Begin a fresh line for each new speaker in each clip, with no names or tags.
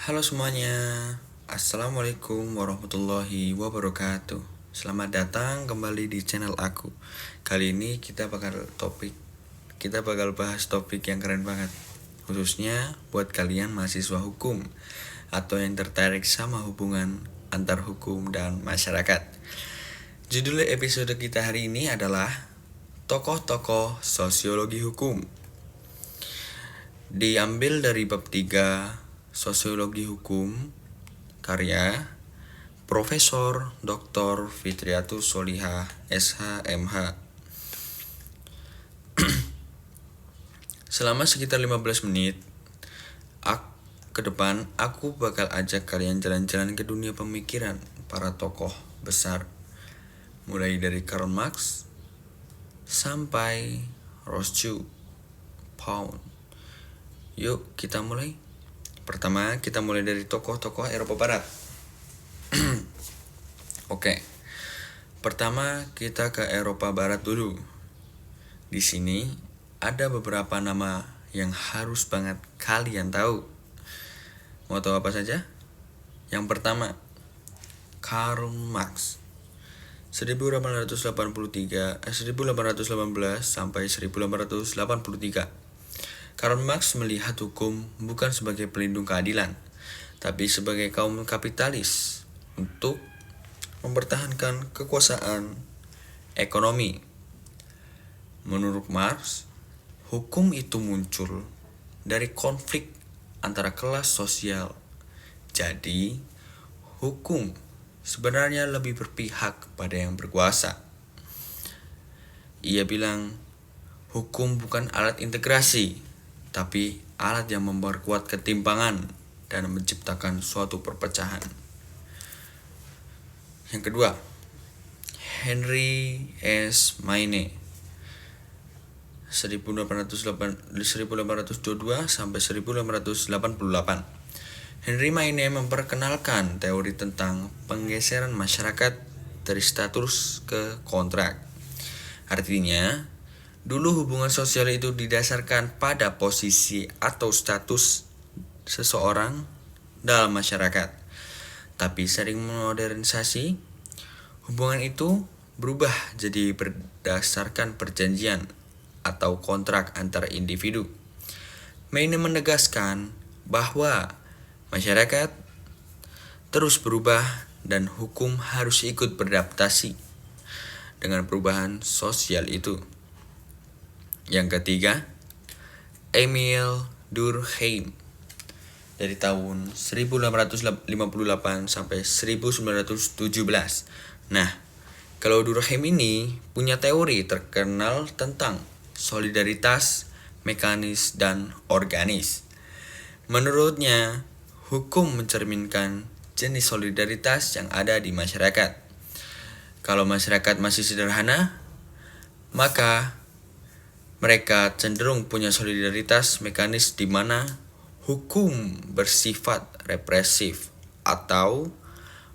Halo semuanya, Assalamualaikum warahmatullahi wabarakatuh. Selamat datang kembali di channel aku. Kali ini kita bakal bahas topik yang keren banget, khususnya buat kalian mahasiswa hukum atau yang tertarik sama hubungan antar hukum dan masyarakat. Judul episode kita hari ini adalah Tokoh-tokoh Sosiologi Hukum. Diambil dari bab 3 Sosiologi Hukum, karya Profesor Dr. Fitriatus Solihah SH.MH. Selama sekitar 15 menit ke depan, aku bakal ajak kalian jalan-jalan ke dunia pemikiran para tokoh besar, mulai dari Karl Marx sampai Rothschild, Pound. Yuk kita mulai. Pertama, kita mulai dari tokoh-tokoh Eropa Barat. Oke. Pertama, kita ke Eropa Barat dulu. Di sini ada beberapa nama yang harus banget kalian tahu. Mau tahu apa saja? Yang pertama, Karl Marx. 1818 sampai 1883. Karl Marx melihat hukum bukan sebagai pelindung keadilan, tapi sebagai kaum kapitalis untuk mempertahankan kekuasaan ekonomi. Menurut Marx, hukum itu muncul dari konflik antara kelas sosial. Jadi, hukum sebenarnya lebih berpihak pada yang berkuasa. Ia bilang, hukum bukan alat integrasi, tapi alat yang memperkuat ketimpangan dan menciptakan suatu perpecahan. Yang kedua, Henry S. Maine. 1822 sampai 1888. Henry Maine memperkenalkan teori tentang penggeseran masyarakat dari status ke kontrak. Artinya, dulu hubungan sosial itu didasarkan pada posisi atau status seseorang dalam masyarakat. Tapi sering modernisasi, hubungan itu berubah jadi berdasarkan perjanjian atau kontrak antar individu. Maine menegaskan bahwa masyarakat terus berubah dan hukum harus ikut beradaptasi dengan perubahan sosial itu. Yang ketiga, Emil Durkheim. Dari tahun 1858 sampai 1917. Nah, kalau Durkheim ini punya teori terkenal tentang solidaritas mekanis dan organis. Menurutnya, hukum mencerminkan jenis solidaritas yang ada di masyarakat. Kalau masyarakat masih sederhana, maka mereka cenderung punya solidaritas mekanis di mana hukum bersifat represif atau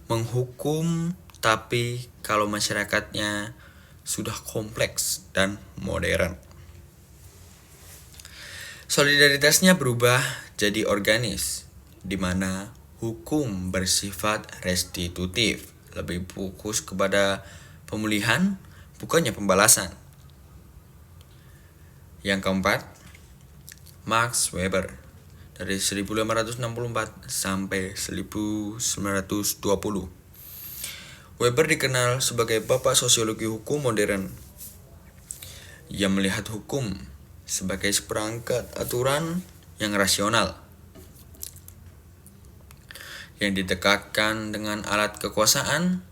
menghukum, tapi kalau masyarakatnya sudah kompleks dan modern, solidaritasnya berubah jadi organis, di mana hukum bersifat restitutif, lebih fokus kepada pemulihan, bukannya pembalasan. Yang keempat, Max Weber. Dari 1564 sampai 1920. Weber dikenal sebagai bapak sosiologi hukum modern. Ia melihat hukum sebagai seperangkat aturan yang rasional, yang ditegakkan dengan alat kekuasaan.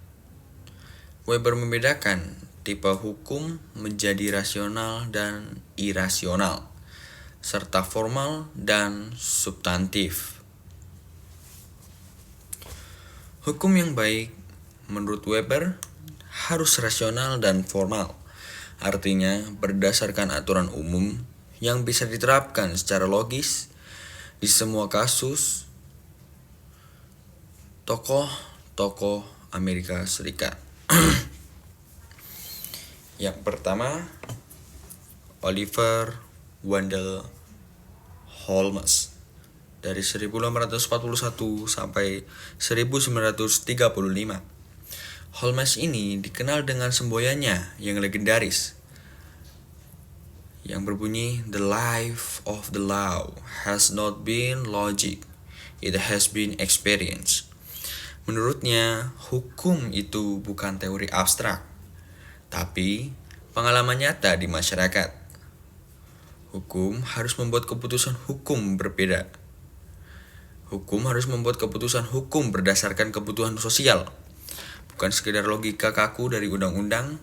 Weber membedakan tipe hukum menjadi rasional dan irasional, serta formal dan substantif. Hukum yang baik, menurut Weber, harus rasional dan formal. Artinya, berdasarkan aturan umum yang bisa diterapkan secara logis di semua kasus. Tokoh-tokoh Amerika Serikat. Yang pertama, Oliver Wendell Holmes. dari 1841 sampai 1935. Holmes ini dikenal dengan semboyannya yang legendaris yang berbunyi, "The life of the law has not been logic, it has been experience." Menurutnya, hukum itu bukan teori abstrak, tapi pengalaman nyata di masyarakat. Hukum harus membuat keputusan hukum berbeda. Hukum harus membuat keputusan hukum berdasarkan kebutuhan sosial, bukan sekedar logika kaku dari undang-undang.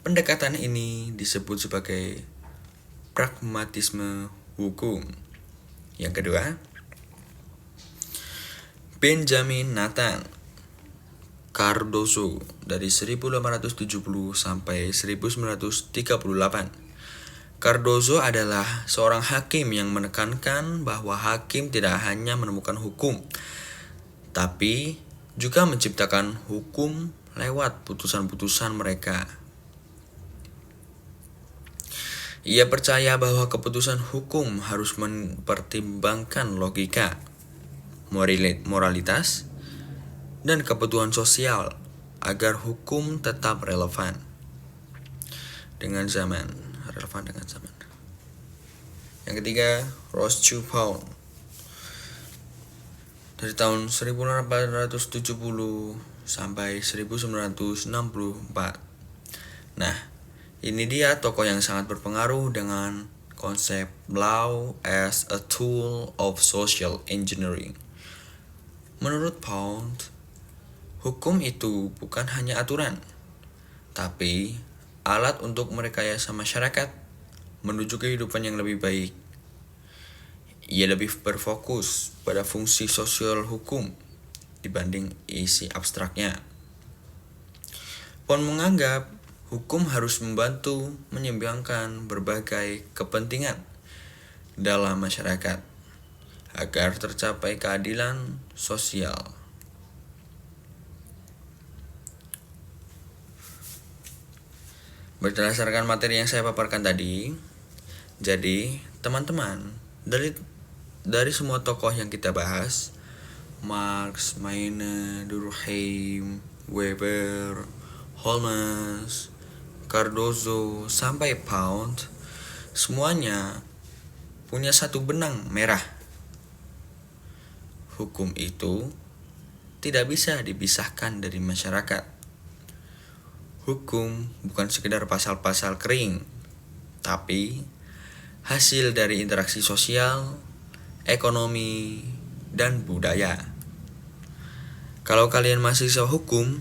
Pendekatan ini disebut sebagai pragmatisme hukum. Yang kedua, Benjamin Nathan Cardozo dari 1870 sampai 1938. Cardozo adalah seorang hakim yang menekankan bahwa hakim tidak hanya menemukan hukum, tapi juga menciptakan hukum lewat putusan-putusan mereka. Ia percaya bahwa keputusan hukum harus mempertimbangkan logika, moralitas, dan kebutuhan sosial agar hukum tetap relevan dengan zaman. Yang ketiga, Rothschild Pound dari tahun 1870 sampai 1964. Nah, ini dia tokoh yang sangat berpengaruh dengan konsep law as a tool of social engineering. Menurut Pound, hukum itu bukan hanya aturan, tapi alat untuk merekayasa masyarakat menuju kehidupan yang lebih baik. Ia lebih berfokus pada fungsi sosial hukum dibanding isi abstraknya. Pound menganggap hukum harus membantu menyeimbangkan berbagai kepentingan dalam masyarakat agar tercapai keadilan sosial. Berdasarkan materi yang saya paparkan tadi, jadi teman-teman, dari semua tokoh yang kita bahas, Marx, Maine, Durkheim, Weber, Holmes, Cardozo, sampai Pound, semuanya punya satu benang merah. Hukum itu tidak bisa dipisahkan dari masyarakat. Hukum bukan sekedar pasal-pasal kering, tapi hasil dari interaksi sosial, ekonomi, dan budaya. Kalau kalian mahasiswa hukum,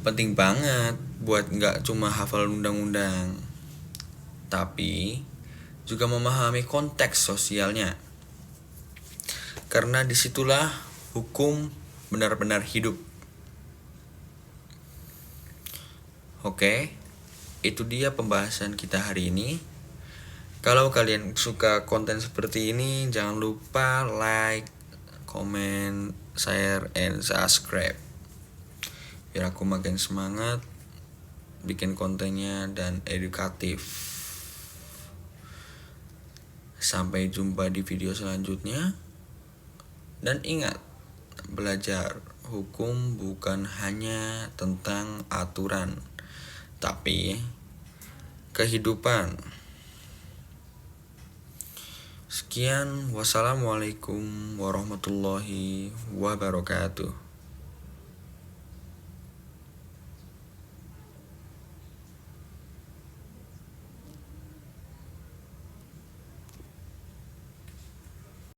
penting banget buat nggak cuma hafal undang-undang, tapi juga memahami konteks sosialnya. Karena disitulah hukum benar-benar hidup. Oke, itu dia pembahasan kita hari ini. Kalau kalian suka konten seperti ini, jangan lupa like, comment, share, and subscribe. Biar aku makin semangat bikin kontennya dan edukatif. Sampai jumpa di video selanjutnya. Dan ingat, belajar hukum bukan hanya tentang aturan, tapi kehidupan. Sekian, wassalamualaikum warahmatullahi wabarakatuh.